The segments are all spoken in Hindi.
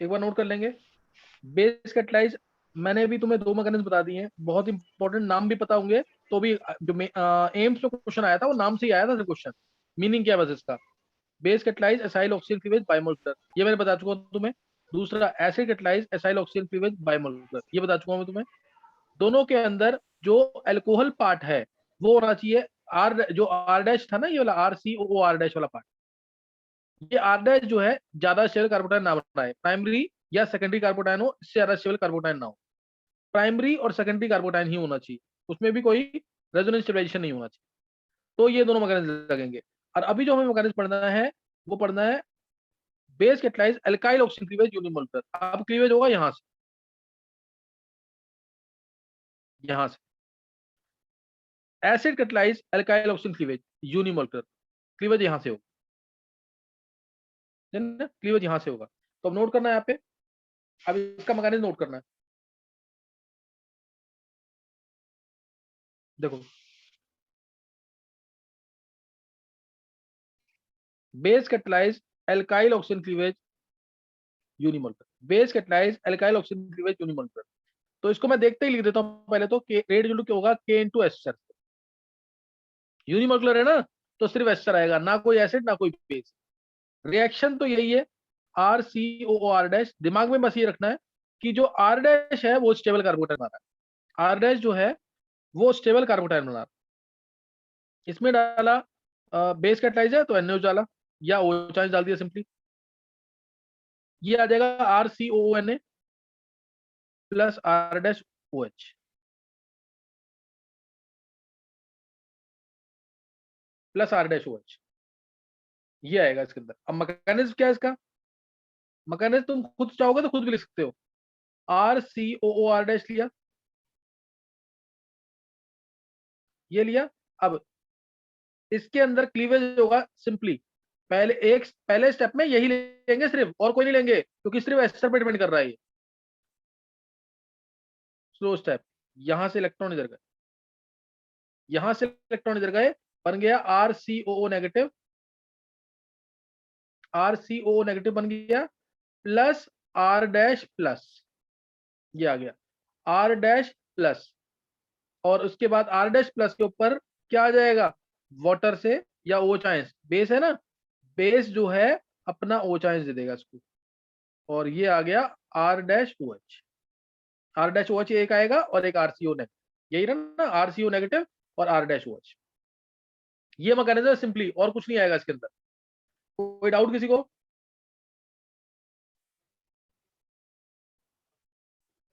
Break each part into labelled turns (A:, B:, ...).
A: एक बार नोट कर लेंगे। बेस कैटलाइज, मैंने भी तुम्हें दो मैकेनिज्म बता दिए हैं, बहुत इंपॉर्टेंट, नाम भी पता होंगे तो भी। जो एम्स में क्वेश्चन आया था वो नाम से ही आया था क्वेश्चन। मीनिंग क्या है बस इसका? Base catalyse acyl oxygen cleavage bimolar, ये मैंने बता चुका हूं तुम्हें। दूसरा acid catalyse acyl oxygen cleavage bimolar, ये बता चुका हूं मैं तुम्हें। दोनों के अंदर जो अल्कोहल पार्ट है वो होना चाहिए आर, जो आर डैश था ना, ये वाला R C O R dash वाला पार्ट, ये आर डैश जो है ज्यादा स्टेबल कार्बोटाइन ना बनाए। प्राइमरी या सेकेंडरी कार्बोटाइन हो, इससे ज्यादा स्टेबल कार्बोटाइन ना हो। प्राइमरी और सेकेंडरी कार्बोटाइन ही होना चाहिए, उसमें भी कोई रेजोनेंस स्टेबलाइजेशन नहीं होना चाहिए। तो ये दोनों मैकेनिज्म लगेंगे। और अभी जो हमें मैकेनिज्म पढ़ना है वो पढ़ना है base catalyse alkyl oxygen cleavage unimolar. अब क्लीवेज होगा यहां से acid catalyse alkyl oxygen cleavage unimolar, cleavage यहां से होगा ना, क्लीवेज यहां से होगा। तो अब नोट करना है यहाँ पे, अब इसका मैकेनिज्म नोट करना है। देखो, base catalyse alkyl oxygen cleavage unimolar, base catalyse alkyl oxygen cleavage unimolar. तो इसको मैं देखते ही लिख देता हूं पहले तो, रेट जो क्या होगा के इंटू एस्टर। यूनिमोलर है ना, तो सिर्फ एस्टर आएगा, ना कोई एसिड ना कोई बेस। रिएक्शन तो यही है, R C O R dash. दिमाग में बस ये रखना है कि जो आर डैश है वो स्टेबल कार्बोटाइन बना रहा है, आर डैश जो है वो स्टेबल कार्बोटाइन बना रहा है। इसमें डाला बेस कैटलाइज है तो NH डाला, या ओ चार्ज डाल दिया सिंपली। ये आ जाएगा R C O N A plus R dash O H, plus R dash O H, ये आएगा इसके अंदर। अब मैकेनिज्म क्या है इसका? मैकेनिज्म तुम खुद चाहोगे तो खुद भी लिख सकते हो। R C O R dash लिया, ये लिया। अब इसके अंदर क्लीवेज होगा सिंपली, पहले स्टेप में यही लेंगे सिर्फ, और कोई नहीं लेंगे, क्योंकि सिर्फ एस्टर पे डिपेंड कर रहा है ये। स्लो स्टेप, यहां से इलेक्ट्रॉन इधर गए, यहां से इलेक्ट्रॉन इधर गए, बन गया R C O negative, R C O negative बन गया, प्लस आर डैश प्लस, ये आ गया आर डैश प्लस। और उसके बाद आर डैश प्लस के ऊपर क्या आ जाएगा? वाटर से, या ओ चाइंस, बेस है ना, बेस जो है अपना ओ चाइंस दे देगा इसको। और ये आ गया R dash O H, R dash O H एक आएगा और एक आरसीओ नेगेटिव, यही रहा ना, आरसीओ नेगेटिव और आर डैश ओ एच। ये मैकेनिज्म सिंपली, और कुछ नहीं आएगा इसके अंदर। कोई डाउट किसी को?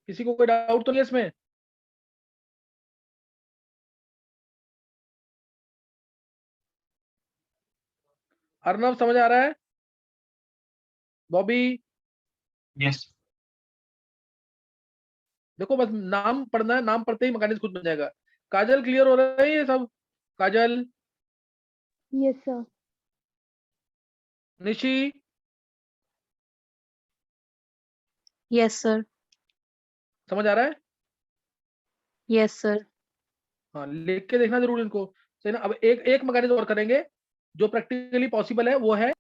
A: किसी को कोई डाउट तो नहीं है इसमें? अर्नब समझ आ रहा है? बॉबी?
B: यस।
A: देखो बस नाम पढ़ना है, नाम पढ़ते ही मैकेनिज्म खुद बन जाएगा। काजल क्लियर हो रहा है ये सब? Kajal,
C: yes sir.
A: Nishi,
D: yes sir.
A: समझ आ रहा है?
D: Yes sir.
A: हाँ, लिख के देखना जरूर इनको, सही ना। अब एक एक मैकेनिज्म और करेंगे जो प्रैक्टिकली पॉसिबल है, वो है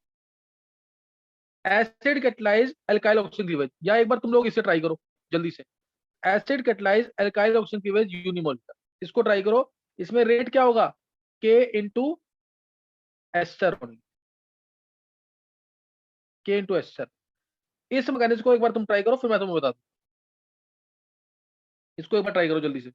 A: acid catalyse alkyl oxygen cleavage. या एक बार तुम लोग इसे ट्राई करो जल्दी से, acid catalyse alkyl oxygen cleavage unimolar, इसको ट्राई करो। इसमें रेट क्या होगा? के इंटू एस्टर होगी, के इंटू एस्टर। इस मैकेनिज्म को एक बार तुम ट्राई करो, फिर मैं तुम्हें बता दूं। इसको एक बार ट्राई करो जल्दी से।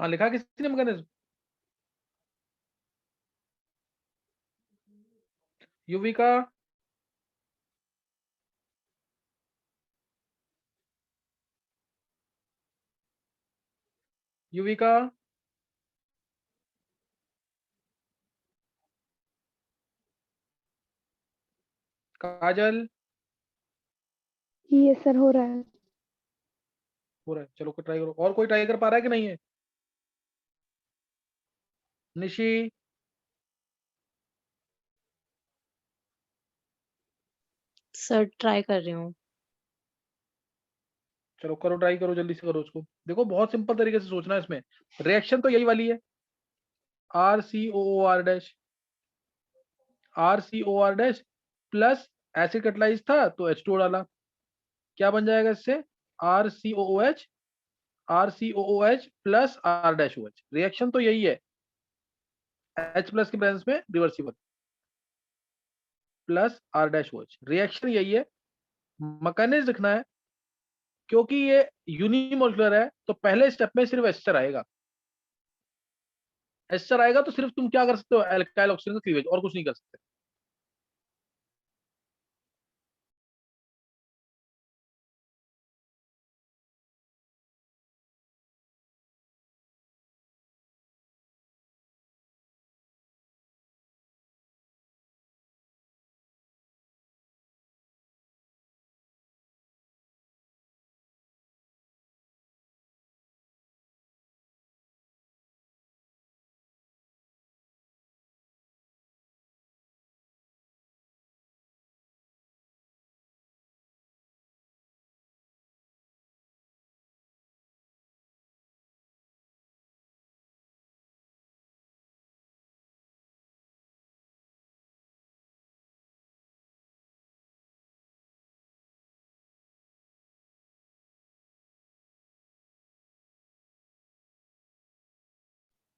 A: हाँ लिखा किसी ने मैकेनिज्म? युविका, युविका, काजल,
C: यस सर, हो रहा है।
A: हो रहा है, चलो ट्राई करो। और कोई ट्राई कर पा रहा है कि नहीं है? निशी,
D: सर ट्राई कर रही हूँ।
A: चलो करो, ट्राई करो, जल्दी से करो उसको। देखो बहुत सिंपल तरीके से सोचना है इसमें। रिएक्शन तो यही वाली है, R C O O R dash, R C O R dash plus acid catalyse था तो H2O डाला, क्या बन जाएगा इससे? R C O O H, R C O O H plus R dash O H. Reaction तो यही है, H प्लस के प्रेजेंस में reversible plus R dash O H, reaction यही है। मैकेनिज्म लिखना है, क्योंकि ये यूनिमोलुलर है तो पहले स्टेप में सिर्फ एस्टर आएगा। एस्टर आएगा तो सिर्फ तुम क्या कर सकते हो? एल्काइल ऑक्सीजन का क्लीवेज, और कुछ नहीं कर सकते।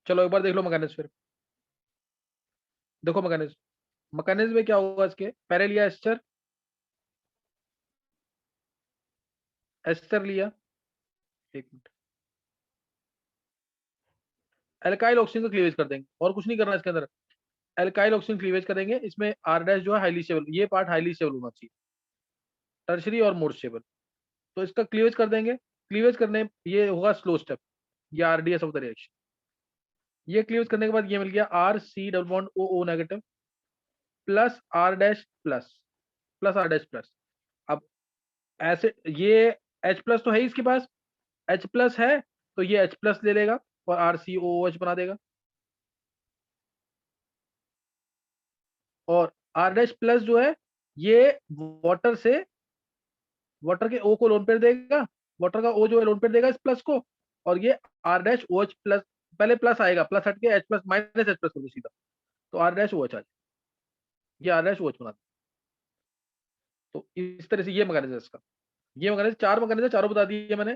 A: चलो एक बार देख लो मैकेनिज्म फिर। देखो मैकेनिज्म, मैकेनिज्म में क्या होगा इसके? पहले लिया एस्टर, एस्टर लिया, एक मिनट, एल्काइल ऑक्सीजन का क्लीवेज कर देंगे, और कुछ नहीं करना इसके अंदर। एल्काइल ऑक्सीजन क्लीवेज करेंगे, इसमें आर डैश जो है हाईली स्टेबल, ये पार्ट हाईली स्टेबल होना चाहिए, टर्शरी और मोर स्टेबल, तो इसका क्लीवेज कर देंगे। क्लीवेज करने ये होगा स्लो स्टेप, ये आरडीएस ऑफ द रिएक्शन। ये क्लीवेज करने के बाद ये मिल गया R C double bond O O negative plus R dash plus, plus R dash plus. अब ऐसे ये H प्लस तो है ही इसके पास, H प्लस है तो ये H प्लस ले लेगा और आर सी ओ एच बना देगा, और आर डैश प्लस जो है ये वाटर से, वाटर के O को लोन पेयर देगा, वाटर का O जो है लोन पेयर देगा इस प्लस को, और ये R dash O H plus, पहले प्लस आएगा, प्लस हट के H plus minus H plus कर दो सीधा, तो आर डैश ओ एच आ जाए, ये आर डैश ओ एच बना दे। तो इस तरह से ये मैकेनिज्म है इसका। ये मैकेनिज्म, चार मैकेनिज्म, चारों बता दिए मैंने।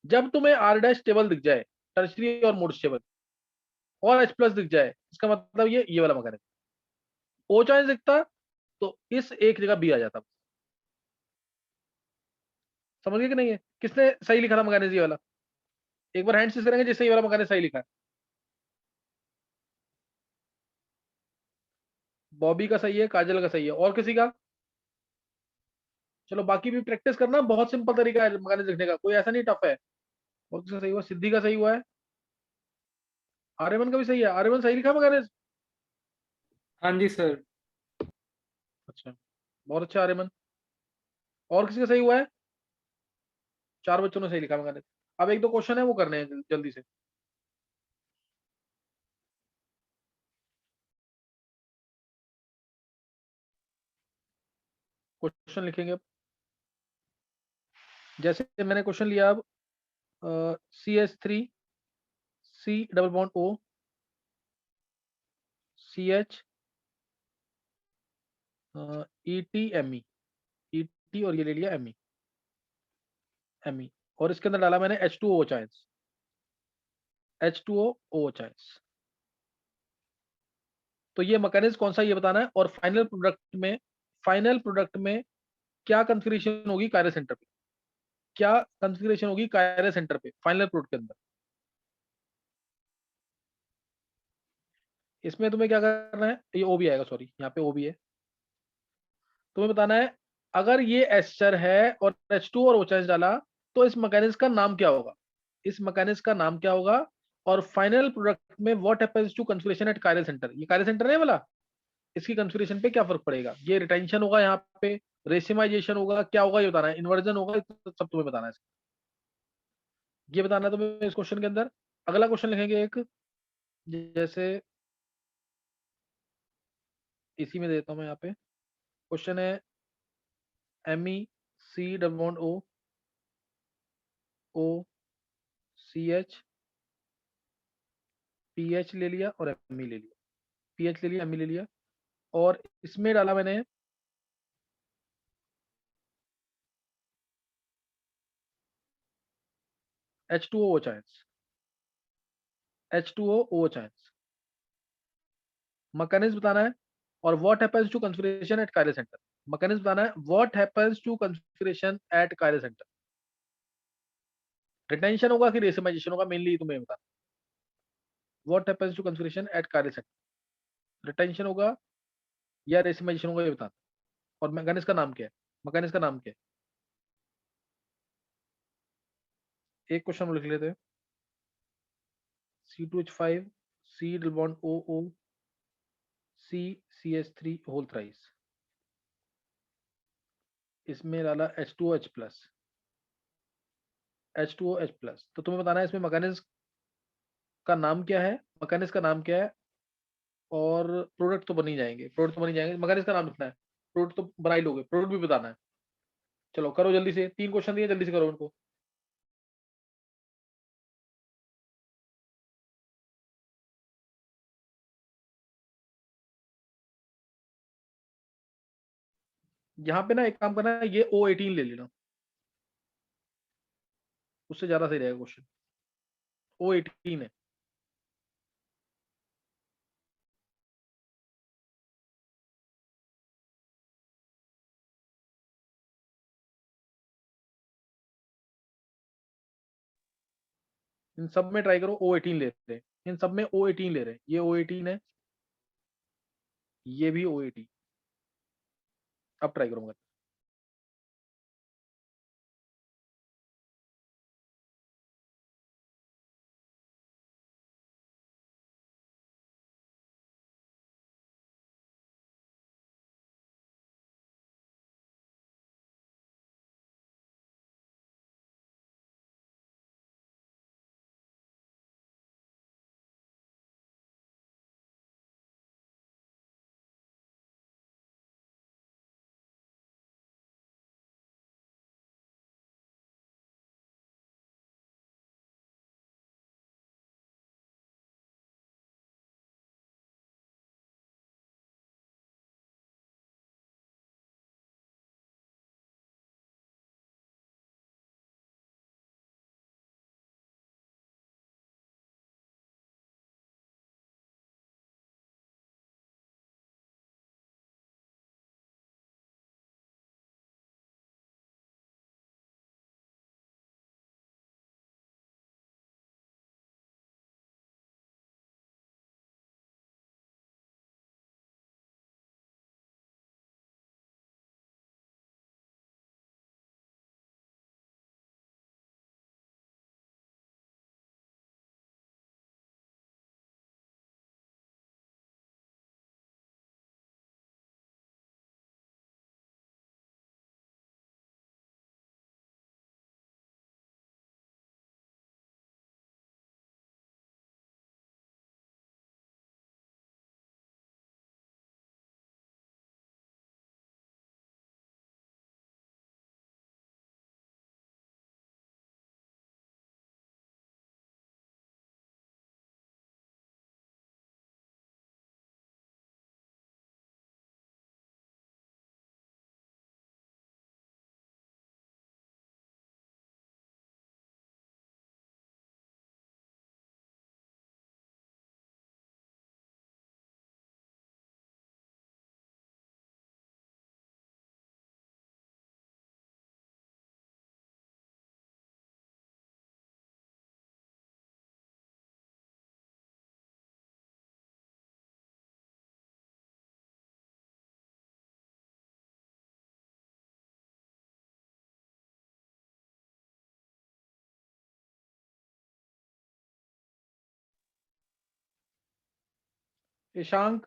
A: जब तुम्हें आर डैश टेबल दिख जाए, टर्शरी और मोड स्टेबल, और H प्लस दिख जाए, इसका मतलब ये वाला मैकेनिज्म। O चार्ज दिखता तो इस एक जगह बी आ जाता। समझ गए कि नहीं है? किसने सही लिखा था मैकेनिज्म ये वाला? एक बार हैंड सीज करेंगे जिससे ये वाला मैकेनिज्म सही लिखा है। बॉबी का सही है, काजल का सही है, और किसी का? चलो बाकी भी प्रैक्टिस करना, बहुत सिंपल तरीका है मैकेनिज्म लिखने का, कोई ऐसा नहीं टफ है। और किसका सही हुआ? सिद्धि का सही हुआ है, आर्यमन का भी सही है। आर्यमन सही लिखा मैकेनिज्म?
B: हाँ जी सर।
A: अच्छा, बहुत अच्छा आर्यमन। और किसी का सही हुआ है? चार बच्चों ने सही लिखा मैकेनिज्म। अब एक दो क्वेश्चन है वो करने हैं जल्दी से। क्वेश्चन लिखेंगे अब। जैसे मैंने क्वेश्चन लिया अब, CH3 C double bond O CH ET Me, ET और ये ले लिया Me, और इसके अंदर डाला मैंने H2O चांस, H2O चांस। तो ये मैकेनिज्म कौन सा ये बताना है, और फाइनल प्रोडक्ट में क्या कॉन्फ़िगरेशन होगी कायरल सेंटर पे, क्या कॉन्फ़िगरेशन होगी कायरल सेंटर पे फाइनल प्रोडक्ट के अंदर। इसमें तुम्हें क्या करना है, ये ओ भी आएगा, सॉरी यहाँ पे ओ भी है। तुम्हें बताना है अगर ये एस्टर है और H2 और OH डाला तो इस मैकेनिज्म का नाम क्या होगा, इस मैकेनिज्म का नाम क्या होगा। और फाइनल प्रोडक्ट में what happens to configuration at chiral centre, ये कायरल सेंटर है वाला, इसकी कॉन्फ़िगरेशन पे क्या फर्क पड़ेगा, ये रिटेंशन होगा यहाँ पे, रेसिमाइजेशन होगा, क्या होगा ये बताना है, इन्वर्जन होगा, ये तो सब तुम्हें बताना है। ये बताना है तुम्हें इस क्वेश्चन के अंदर। अगला क्वेश्चन लिखेंगे एक, जैसे इसी में देता हूं मैं यहाँ पे। क्वेश्चन है Me double bond O CH PH ले लिया और Me ले लिया, PH ले लिया, Me ले लिया, और इसमें डाला मैंने H2O OH ions, H2O OH ions. Mechanism बताना है और what happens to configuration at chiral centre, mechanism बताना है what happens to configuration at chiral centre. Retention होगा कि रेसिमाइजेशन होगा, मेनली तुम्हें बताना, what happens to configuration at chiral centre, retention होगा या रेसिमाइजेशन होगा ये बताना। और मैकेनिज्म का नाम क्या है, मैकेनिज्म का नाम क्या है। एक क्वेश्चन लिख लेते हैं, C2H5 C double bond OO CH3 whole thrice, इसमें डाला H2OH प्लस, H2OH प्लस। तो तुम्हें बताना है इसमें मैकेनिज्म का नाम क्या है, मैकेनिज्म का नाम क्या है, और प्रोडक्ट तो बन ही जाएंगे, प्रोडक्ट तो बन ही जाएंगे, मैकेनिज्म का नाम लिखना है, प्रोडक्ट तो बना ही लोगे, प्रोडक्ट भी बताना है। चलो करो जल्दी से, 3 क्वेश्चन दिए, जल्दी से करो उनको। यहाँ पे ना एक काम करना है, ये O18 ले लेना, उससे ज्यादा सही रहेगा क्वेश्चन, O18 है। इन सब में ट्राई करो O18 ले रहे हैं, इन सब में O18 ले रहे हैं, ये O18 है, ये भी O18। अब ट्राई करूंगा। ईशांक,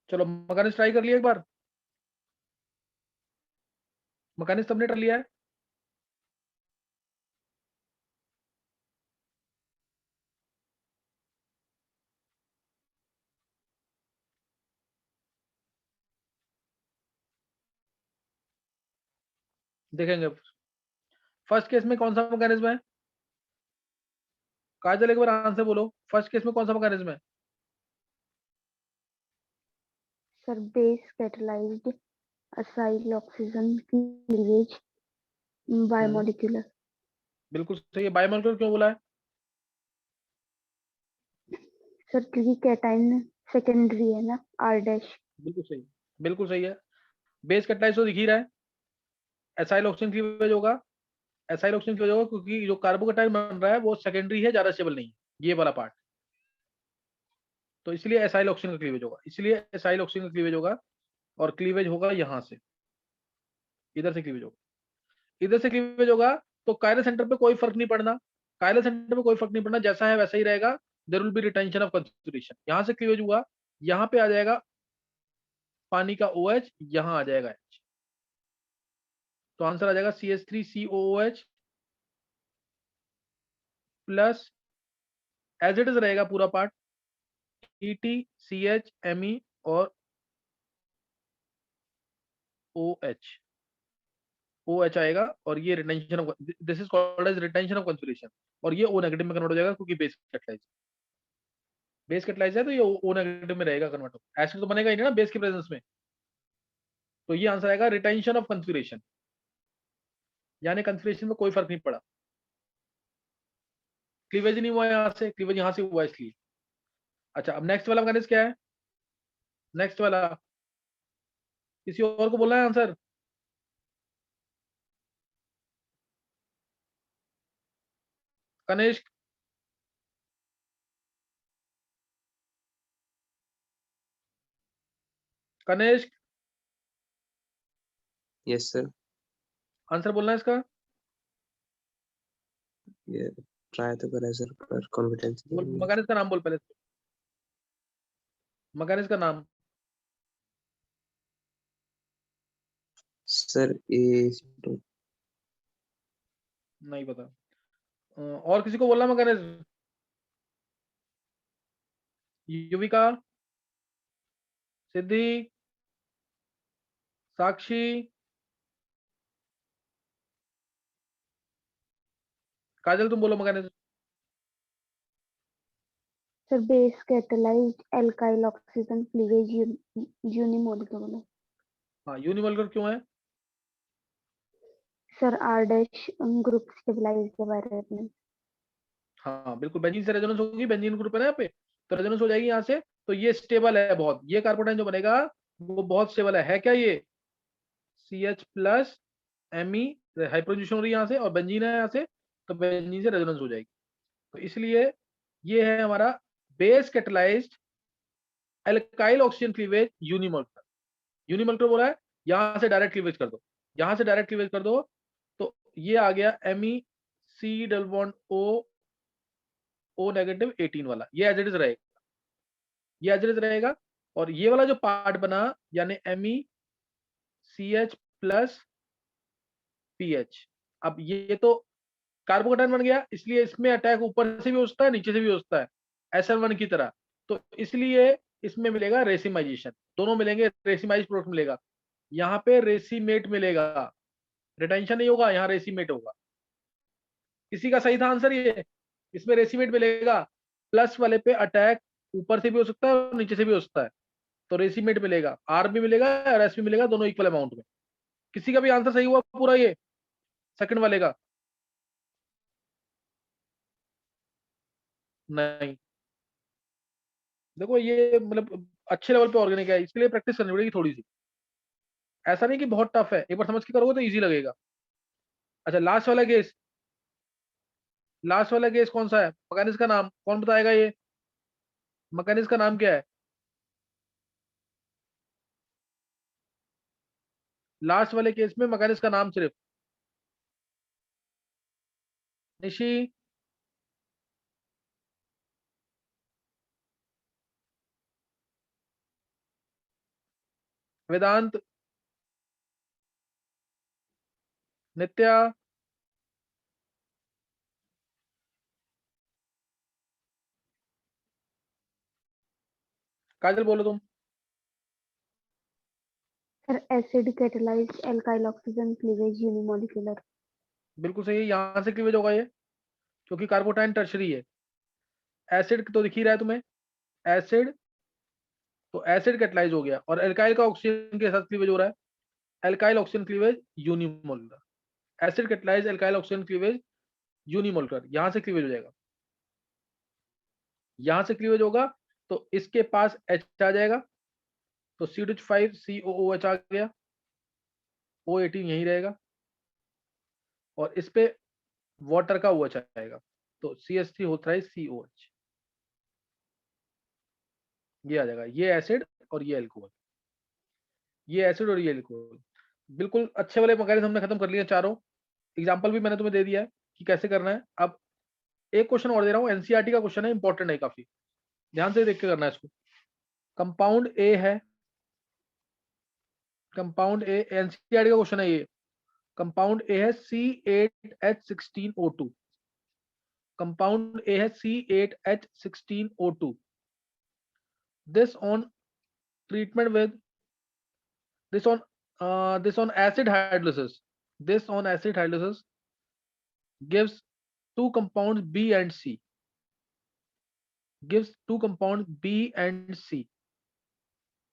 A: चलो मकानिस ट्राई कर लिया एक बार, मकानिस सबने कर लिया है। देखेंगे फर्स्ट केस में कौन सा मैकेनिज्म है। काजल एक बार आंसर बोलो, फर्स्ट केस में कौन सा मैकेनिज्म है।
C: Sir base catalysed acyl oxygen cleavage biomolecular.
A: बिल्कुल सही है। बायोमोलिकुलर क्यों बोला है।
C: सर क्योंकि कैटाइन सेकेंडरी है ना, आर डैश।
A: बिल्कुल सही, बिल्कुल सही है। बेस कैटलाइज तो दिख ही रहा है, एसाइल ऑक्सीजन क्लीवेज होगा, एसाइल ऑक्सीजन क्लीवेज होगा क्योंकि जो कार्बोकैटायन बन रहा है वो सेकेंडरी है, ज्यादा स्टेबल नहीं है ये वाला पार्ट, तो इसलिए एसाइल ऑक्सीजन का क्लीवेज होगा, इसलिए एसाइल ऑक्सीजन का क्लीवेज होगा। और क्लीवेज होगा यहां से, इधर से क्लीवेज होगा, इधर से क्लीवेज होगा। तो कायरल सेंटर पे कोई फर्क नहीं पड़ना, कायरल सेंटर पे कोई फर्क नहीं पड़ना, जैसा है वैसा ही रहेगा। There will be retention of concentration. यहां से क्लीवेज हुआ, यहां पे आ जाएगा पानी का OH, यहां आ जाएगा H, तो आंसर आ जाएगा CH3COOH plus as it is रहेगा पूरा पार्ट ETCHMe और OH, OH आएगा और ये retention of, this is called as retention of consolidation, और ये O नेगेटिव में कन्वर्ट हो जाएगा क्योंकि बेस कैटलाइज है तो ये O नेगेटिव में रहेगा कन्वर्ट हो। एसिड तो बनेगा ही नहीं ना बेस के प्रेजेंस में, तो ये आंसर आएगा रिटेंशन ऑफ कंसोलिडेशन, यानी कंसोलिडेशन में कोई फर्क नहीं पड़ा, क्लीवेज नहीं हुआ यहाँ से, क्लीवेज यहाँ से हुआ इसलिए। अच्छा अब नेक्स्ट वाला मैकेनिज्म क्या है, नेक्स्ट वाला किसी और को बोलना है answer. Kanishk, Kanishk
E: yes sir,
A: answer बोलना है इसका।
E: ये ट्राई तो करा है सर पर कॉन्फिडेंस नहीं है।
A: मैकेनिज्म का नाम बोल पहले, मैकेनिज्म का नाम।
E: सर ये
A: नहीं पता, और किसी को बोलना मैकेनिज्म। युविका, सिद्धि, साक्षी, काजल तुम बोलो mechanism.
C: Sir base catalysed alkyl oxygen cleavage unimolecular.
A: हाँ यूनिमोलर क्यों है।
C: Sir R dash group stabilise के बारे में।
A: हाँ बिल्कुल, बेंजीन से रेजोनेंस होगी, बेंजीन ग्रुप है ना यहाँ पे, तो रेजोनेंस हो जाएगी यहाँ से, तो ये स्टेबल है बहुत, ये कार्बोटाइन जो बनेगा वो बहुत स्टेबल है क्या ये CH प्लस Me, हाइड्रोजन हो रही है यहाँ से और बेंजीन है यहाँ से, तो बेंजीन से रेजोनेंस हो जाएगी। तो इसलिए ये है हमारा base catalysed alkyl oxygen cleavage unimolar. Unimolar बोला है, यहाँ से डायरेक्ट क्लीवेज कर दो, यहाँ से डायरेक्ट क्लीवेज कर दो, तो ये आ गया MEC double bond O negative 18 वाला, ये एज इट इज रहेगा, ये एज इट इज रहेगा। और ये वाला जो पार्ट बना यानी MECH प्लस PH, अब ये तो कार्बोकेटायन बन गया, इसलिए इसमें अटैक ऊपर से भी हो सकता है नीचे से भी हो सकता है SN1 की तरह, तो इसलिए इसमें मिलेगा रेसिमाइजेशन, दोनों मिलेंगे, रेसिमाइज प्रोडक्ट मिलेगा, यहाँ पे रेसिमेट मिलेगा, रिटेंशन नहीं होगा, यहाँ रेसिमेट होगा। किसी का सही था आंसर ये, इसमें रेसिमेट मिलेगा, प्लस वाले पे अटैक ऊपर से भी हो सकता है और नीचे से भी हो सकता है, तो रेसिमेट मिलेगा, R भी मिलेगा और S भी मिलेगा, दोनों इक्वल अमाउंट में। किसी का भी आंसर सही हुआ पूरा ये सेकंड वाले का। नहीं, देखो ये मतलब अच्छे लेवल पे ऑर्गेनिक है, इसके लिए प्रैक्टिस करनी पड़ेगी थोड़ी सी, ऐसा नहीं कि बहुत टफ है, एक बार समझ के करोगे तो इजी लगेगा। अच्छा लास्ट वाला केस, लास्ट वाला केस कौन सा है, मैकेनिज्म का नाम कौन बताएगा, ये मैकेनिज्म का नाम क्या है। लास्ट वाले केस में मैकेनिज्म का नाम सिर्फ। निशी, वेदांत, नित्या, काजल बोलो तुम।
C: Sir acid catalyse alkyl oxygen cleavage unimolecular.
A: बिल्कुल सही है, यहाँ से क्लीवेज होगा ये, क्योंकि कार्बोटाइन टर्शरी है। एसिड तो दिख ही रहा है तुम्हें, एसिड, तो एसिड कैटेलाइज हो गया, और एल्काइल का ऑक्सीजन के साथ क्लीवेज हो रहा है, alkyl oxygen cleavage unimolecular. Acid catalyse alkyl oxygen cleavage unimolecular, यहां से क्लीवेज हो जाएगा, यहां से क्लीवेज होगा तो इसके पास H आ जाएगा, तो CH5COOH आ गया, O18 यही रहेगा, और इस पे वाटर का OH आएगा, तो CH3 होता है COH, ये आ जाएगा। ये एसिड और ये एल्कोहल, ये एसिड और ये एल्कोहल। बिल्कुल अच्छे वाले मैकेनिज्म हमने खत्म कर लिए चारों। एग्जांपल भी मैंने तुम्हें दे दिया है कि कैसे करना है। अब एक क्वेश्चन और दे रहा हूँ, एनसीईआरटी का क्वेश्चन है, इंपॉर्टेंट है काफी, ध्यान से देख के करना है इसको। कंपाउंड ए है, कंपाउंड ए, एनसीईआरटी का क्वेश्चन है ये। कंपाउंड ए है C8H16O2, कंपाउंड ए है C8H16O2। This on treatment with this on this on acid hydrolysis, this on acid hydrolysis gives two compounds B and C, gives two compounds B and C.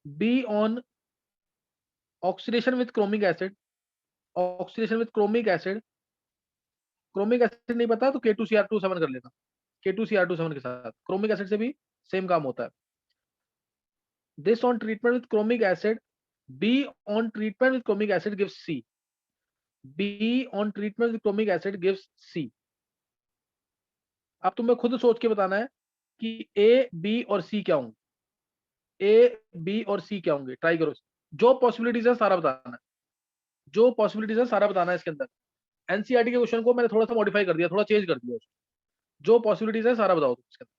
A: B on oxidation with chromic acid, oxidation with chromic acid, chromic acid नहीं पता तो K2Cr27 कर लेना, K2Cr27 के साथ chromic acid से भी सेम काम होता है। This on treatment with chromic acid, B on treatment with chromic acid gives C, B on treatment with chromic acid gives C। अब तुम्हें खुद सोच के बताना है कि ए, बी और सी क्या होंगे, ए, बी और सी क्या होंगे, ट्राई करो। जो पॉसिबिलिटीज है सारा बताना है, जो पॉसिबिलिटीज है सारा बताना है इसके अंदर। एनसीईआरटी के क्वेश्चन को मैंने थोड़ा सा मॉडिफाई कर दिया, थोड़ा चेंज कर दिया, जो पॉसिबिलिटीज है सारा बताओ इसके अंदर।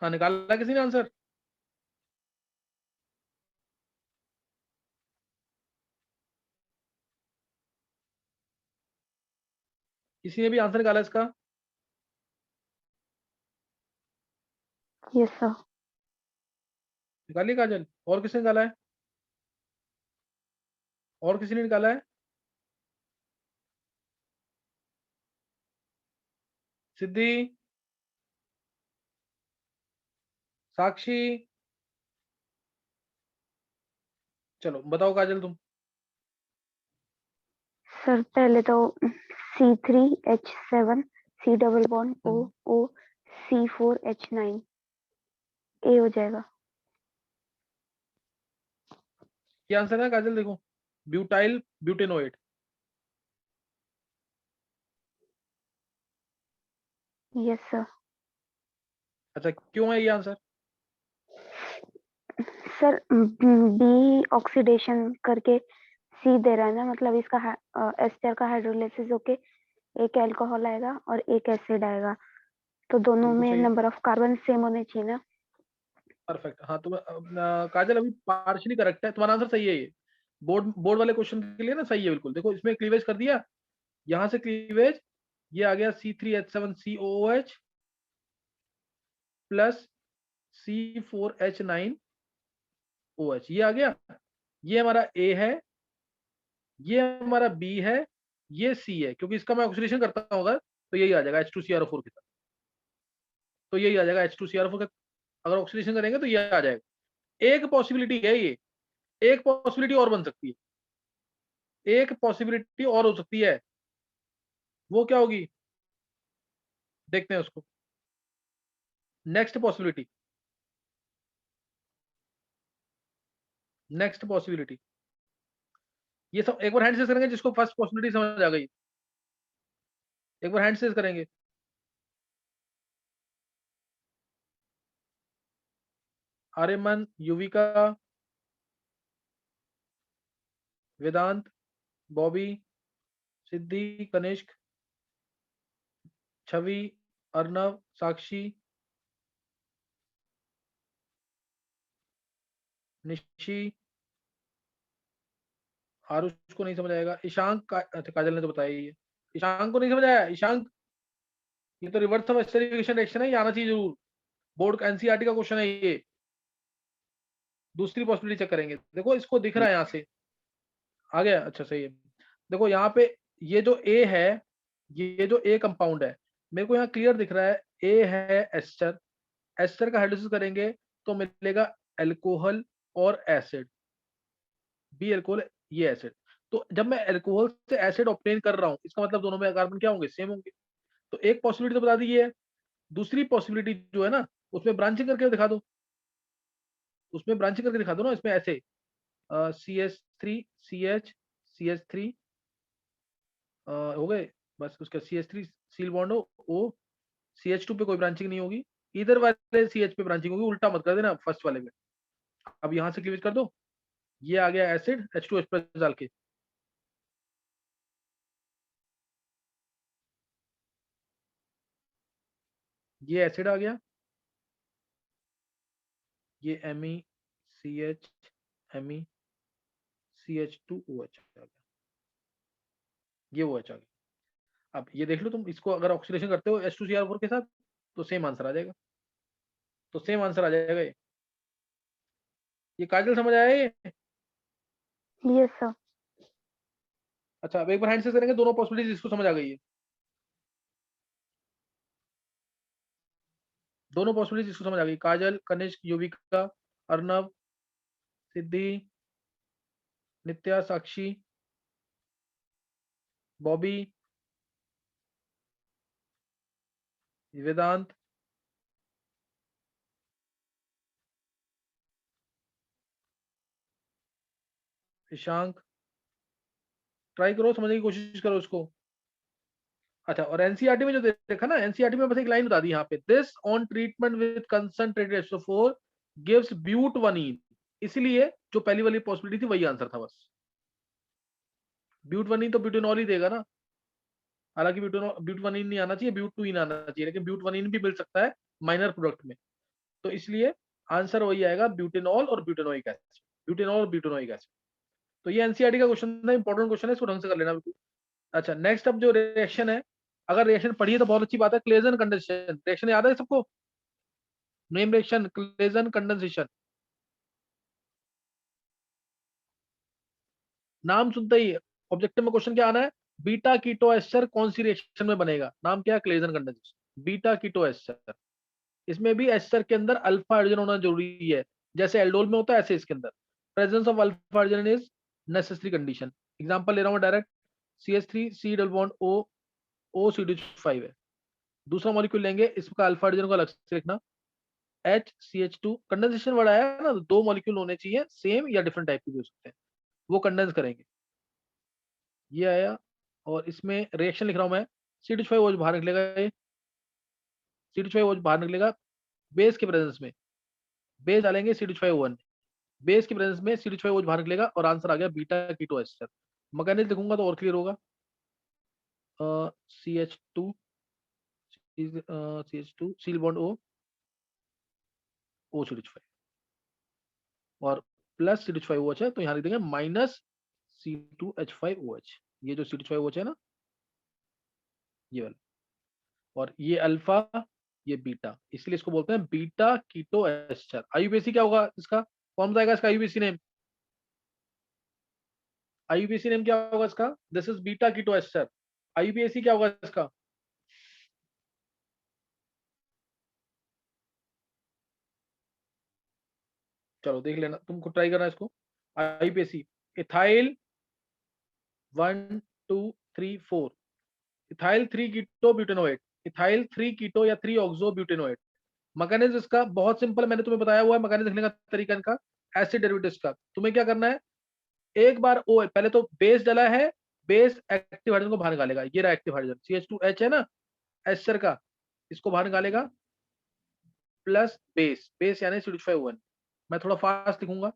A: हाँ निकाला किसी ने आंसर? किसी ने भी आंसर निकाला इसका?
C: Yes sir.
A: निकालिए काजल। और किसने निकाला है? और किसी ने निकाला है? सिद्धि, साक्षी, चलो बताओ काजल तुम।
C: सर पहले तो C3H7 C double bond O O C4H9 ए हो जाएगा।
A: क्या आंसर है काजल? देखो, ब्यूटाइल ब्यूटेनोएट।
C: Yes sir.
A: अच्छा, क्यों है ये आंसर?
C: सर बी ऑक्सीडेशन करके सी दे रहा है ना, मतलब इसका एस्टर का हाइड्रोलाइसिस होके एक अल्कोहल आएगा और एक एसिड आएगा, तो दोनों
A: बिल्कुल
C: में
A: सही है,
C: नंबर ऑफ कार्बन सेम होने चाहिए ना।
A: परफेक्ट। हाँ तुम काजल अभी पार्शियली करेक्ट है, तुम्हारा आंसर सही है ये। बोर्ड बोर्ड वाले क्वेश्चन के लिए ना सही है बिल्कुल। देखो इसमें क्लीवेज कर दिया, यहाँ से क्लीवेज, ये आ गया C3H7COOH प्लस C4H9OH, ये आ गया। ये हमारा A है, ये हमारा B है, ये C है। क्योंकि इसका मैं ऑक्सीडेशन करता हूँ अगर, तो यही आ जाएगा H2CrO4 के साथ। तो यही आ जाएगा H2CrO4 का, अगर ऑक्सीडेशन करेंगे तो ये आ जाएगा। एक पॉसिबिलिटी है ये, एक पॉसिबिलिटी और बन सकती है, एक पॉसिबिलिटी और हो सकती है। वो क्या होगी, देखते हैं उसको। नेक्स्ट पॉसिबिलिटी, नेक्स्ट पॉसिबिलिटी, ये सब एक बार हैंड से करेंगे जिसको फर्स्ट पॉसिबिलिटी समझ आ गई। एक बार हैंड से करेंगे। आर्यमन, युविका, वेदांत, बॉबी, सिद्धि, कनिष्क, छवि, अर्नव, साक्षी, निशी, आरुष को नहीं समझ आएगा, ईशांक अच्छा काजल ने तो बताया ही है। ईशांक को नहीं समझ आया। ईशांक, ये तो रिवर्स ऑफ एस्टेरिफिकेशन रिएक्शन है, ये आना चाहिए जरूर। बोर्ड एनसीईआरटी का क्वेश्चन है ये। दूसरी पॉसिबिलिटी चेक करेंगे। देखो इसको दिख रहा है यहाँ से, आ गया, अच्छा सही है। देखो यहाँ पे ये जो ए है, ये जो ए कंपाउंड है, मेरे को यहाँ क्लियर दिख रहा है ए है एस्टर। एस्टर का हाइड्रोलिसिस करेंगे तो मिलेगा अल्कोहल और एसिड, बी अल्कोहल, ये एसिड। तो जब मैं अल्कोहल से एसिड ऑब्टेन कर रहा हूँ, इसका मतलब दोनों में कार्बन क्या होंगे, सेम होंगे। तो एक पॉसिबिलिटी तो बता दी है। दूसरी पॉसिबिलिटी जो है ना, उसमें ब्रांचिंग करके दिखा दो, उसमें ब्रांचिंग करके दिखा दो ना, इसमें ऐसे CH3CH हो गए, बस उसका CH3 सील बॉन्ड हो, ओ CH2 पे कोई ब्रांचिंग नहीं होगी, इधर वाले CH पे ब्रांचिंग होगी। उल्टा मत कर देना फर्स्ट वाले में। अब यहाँ से क्लीवेज कर दो, ये आ गया एसिड H2H प्लस डाल के, ये एसिड आ गया, ये MECH MECH2OH आ गया, ये OH आ गया। अब ये देख लो तुम, इसको अगर ऑक्सीडेशन करते हो H2Cr4 के साथ, तो सेम आंसर आ जाएगा, तो सेम आंसर आ जाएगा ये काजल समझ आया ये?
C: Yes sir.
A: अच्छा, अब एक बार हैंड से करेंगे दोनों पॉसिबिलिटीज, इसको समझ आ गई है। दोनों पॉसिबिलिटीज इसको समझ आ गई। काजल, कनिष्क, युविका, अर्नव, सिद्धि, नित्या, साक्षी, बॉबी, वेदांत, ईशांक। ट्राई करो, समझने की कोशिश करो इसको। अच्छा, और एनसीईआरटी में जो देखा ना, एनसीईआरटी में बस एक लाइन बता दी यहाँ पे, this on treatment with concentrated H2O4 gives butene. इसलिए जो पहली वाली पॉसिबिलिटी थी वही आंसर था बस। ब्यूटवनीन तो ब्यूटेनॉल ही देगा ना, हालांकि ब्यूटवनीन नहीं आना चाहिए, ब्यूटूइन आना चाहिए, लेकिन ब्यूटवनीन भी मिल सकता है माइनर प्रोडक्ट में। तो इसलिए आंसर वही आएगा ब्यूटेनॉल और ब्यूटेनोइक एसिड, ब्यूटेनॉल और ब्यूटेनोइक एसिड। तो ये एनसीईआरटी का क्वेश्चन था, इंपॉर्टेंट क्वेश्चन है, इसको ढंग से कर लेना बिल्कुल। अच्छा नेक्स्ट अब जो रिएक्शन है, अगर रिएक्शन पढ़िए तो बहुत अच्छी बात है। क्लेजन कंडेंसेशन रिएक्शन याद है सबको? नेम रिएक्शन क्लेजन कंडेंसेशन, नाम सुनते ही ऑब्जेक्टिव में क्वेश्चन क्या आना है, बीटा कीटो एस्टर कौन सी रिएक्शन में बनेगा, नाम क्या है, Claisen condensation, beta keto ester. इसमें भी एस्टर के अंदर अल्फा हाइड्रोजन होना जरूरी है, जैसे एल्डोल में होता है ऐसे इसके अंदर presence of alpha hydrogen is necessary condition. Example ले रहा हूं direct, CH3 C double bond O OCH5 है। दूसरा मॉलिक्यूल लेंगे, इसका अल्फा हाइड्रोजन को अलग से लिखना HCH2, कंडेंसेशन वर्ड आया ना, तो 2 मॉलिक्यूल होने चाहिए, सेम या डिफरेंट टाइप के भी हो सकते हैं, वो कंडेंस करेंगे। ये आया, और इसमें रिएक्शन लिख रहा हूं मैं, C H5O बाहर निकलेगा, ये C H5O बाहर निकलेगा बेस के प्रेजेंस में, बेस डालेंगे C H5O1, बेस की प्रेजेंस में C H5O बाहर निकलेगा, और आंसर आ गया बीटा कीटो एस्टर। मैकेनिज्म लिखूंगा तो और क्लियर होगा। CH2 CH2 seal bond O OCH5 और प्लस CH5OH है, तो यहाँ लिख देंगे माइनस C2H5OH। ये जो CH5OH है ना, ये वाला, और ये अल्फा, ये बीटा, इसलिए इसको बोलते हैं बीटा कीटो एस्टर। IUPAC क्या होगा इसका, कौन बताएगा इसका IUPAC नेम? IUPAC नेम क्या होगा इसका? This is beta keto ester. IUPAC क्या होगा इसका? चलो देख लेना, तुमको ट्राई करना इसको। IUPAC इथाइल 1 2 3 4, इथाइल 3 कीटो ब्यूटेनोएट, इथाइल 3 कीटो या 3 ऑक्सो ब्यूटेनोएट। मैकेनिज्म इसका बहुत सिंपल, मैंने तुम्हें बताया हुआ है मैकेनिज्म लिखने का तरीका इनका, एसिड डेरिवेटिव्स का। तुम्हें क्या करना है, एक बार ओ पहले तो बेस डला है, बेस एक्टिव हाइड्रोजन को बाहर निकालेगा, ये रहा एक्टिव हाइड्रोजन CH2H है ना एस्टर का, इसको बाहर निकालेगा, प्लस बेस, बेस यानी CH5O1, मैं थोड़ा फास्ट लिखूंगा,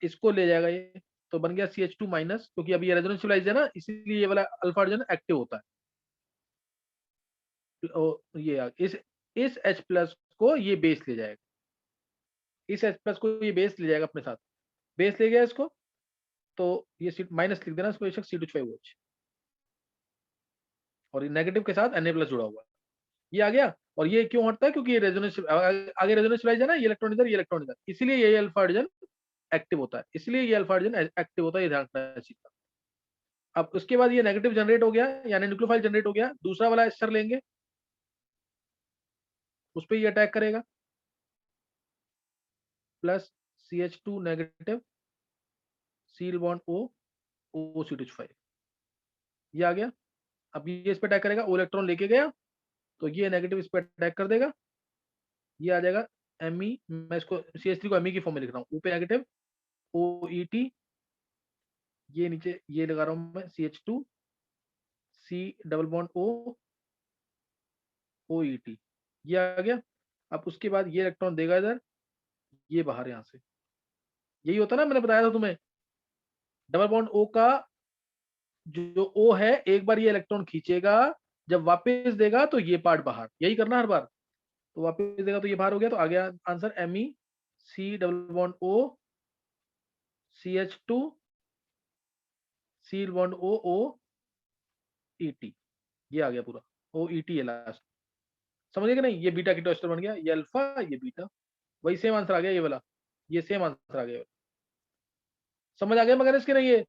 A: इसको ले जाएगा ये, तो बन गया CH2 माइनस, क्योंकि अभी ये रेजोनेंस सिविलाइज है ना, इसीलिए ये वाला अल्फा हाइड्रोजन एक्टिव होता है। तो ये इस H प्लस को ये बेस ले जाएगा, इस H प्लस को ये बेस ले जाएगा अपने साथ, बेस ले गया इसको, तो ये माइनस लिख देना इसको, C2H5OH, और ये नेगेटिव के साथ Na प्लस जुड़ा हुआ है, ये आ गया। और ये क्यों हटता है, क्योंकि ये रेजोनेंस आगे रेजोनेंस सिविलाइज है ना, ये इलेक्ट्रॉन इधर, ये इलेक्ट्रॉन इधर, इसीलिए ये अल्फा हाइड्रोजन एक्टिव होता है, इसलिए ये अल्फा हाइड्रोजन एक्टिव होता है, ये ध्यान रखना है इस चीज का। अब उसके बाद ये नेगेटिव जनरेट हो गया, यानी न्यूक्लियोफाइल जनरेट हो गया, दूसरा वाला एस्टर लेंगे, उस पर ये अटैक करेगा, plus CH2 negative seal bond O OCH5, ये आ गया। अब ये इस पे अटैक करेगा, O इलेक्ट्रॉन लेके गया, तो ये नेगेटिव इस पे अटैक कर देगा, ये आ जाएगा Me, मैं इसको CH3 को Me की फॉर्म में लिख रहा हूँ, O पे नेगेटिव OET, ये नीचे ये लगा रहा हूँ मैं CH2 C double bond O OET, ये आ गया। अब उसके बाद ये इलेक्ट्रॉन देगा इधर, ये बाहर यहाँ से, यही होता ना, मैंने बताया था तुम्हें, डबल बॉन्ड O का जो O है, एक बार ये इलेक्ट्रॉन खींचेगा, जब वापस देगा तो ये पार्ट बाहर, यही करना हर बार, तो वापस देगा तो ये बाहर हो गया, तो आ गया answer Me C double bond O CH2 C bond O OET, ये आ गया पूरा OET है लास्ट, समझ गए कि नहीं? ये बीटा कीटो एस्टर बन गया, ये अल्फा, ये बीटा, वही सेम आंसर आ गया ये वाला, ये सेम आंसर आ गया, समझ आ गया मगर इसके नहीं,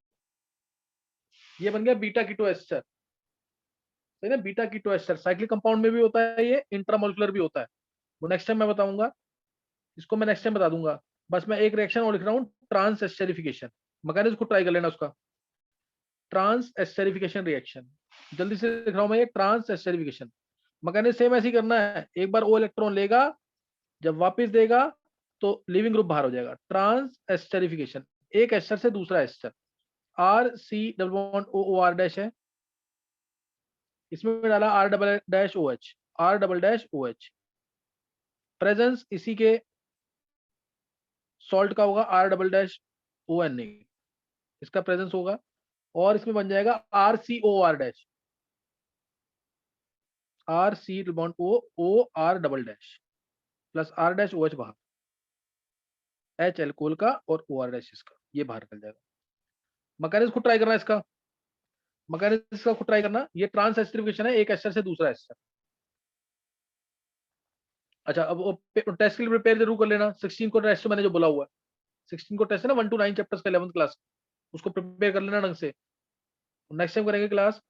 A: ये बन गया बीटा कीटो एस्टर, सही ना? Beta keto ester cyclic compound में भी होता है, ये इंट्रामोलिकुलर भी होता है, वो नेक्स्ट टाइम मैं बताऊंगा, इसको मैं नेक्स्ट टाइम बता दूंगा। बस मैं एक रिएक्शन और लिख रहा हूँ, ट्रांस एस्टेरिफिकेशन, मैकेनिज्म को ट्राई कर लेना उसका, ट्रांस एस्टेरिफिकेशन रिएक्शन, जल्दी से लिख रहा हूँ मैं ये, ट्रांस एस्टेरिफिकेशन मैकेनिज्म सेम ऐसे ही करना है, एक बार O इलेक्ट्रॉन लेगा, जब वापस देगा तो लिविंग ग्रुप बाहर हो जाएगा, ट्रांस एस्टेरिफिकेशन, एक एस्टर से दूसरा ester, RC double bond OR dash है, इसमें डाला R double dash OH, R double dash OH, presence इसी के सॉल्ट का होगा R डबल डैश ONA, इसका प्रेजेंस होगा, और इसमें बन जाएगा RCOR dash, RC double bond OR double dash, plus R dash OH बाहर, H एल्कोहल का और OR डैश इसका, ये बाहर निकल जाएगा। मैकेनिज्म खुद ट्राई करना है इसका, मैकेनिज्म इसका खुद ट्राई करना। ये ट्रांस एस्टरिफिकेशन है एक एस्टर से दूसरा एस्टर। अच्छा, अब वो टेस्ट के लिए प्रिपेयर जरूर कर लेना। 16 को टेस्ट मैंने जो बोला हुआ है, 16 को टेस्ट है ना 1 to 9 चैप्टर्स का 11th क्लास, उसको प्रिपेयर कर लेना ढंग से। नेक्स्ट टाइम करेंगे क्लास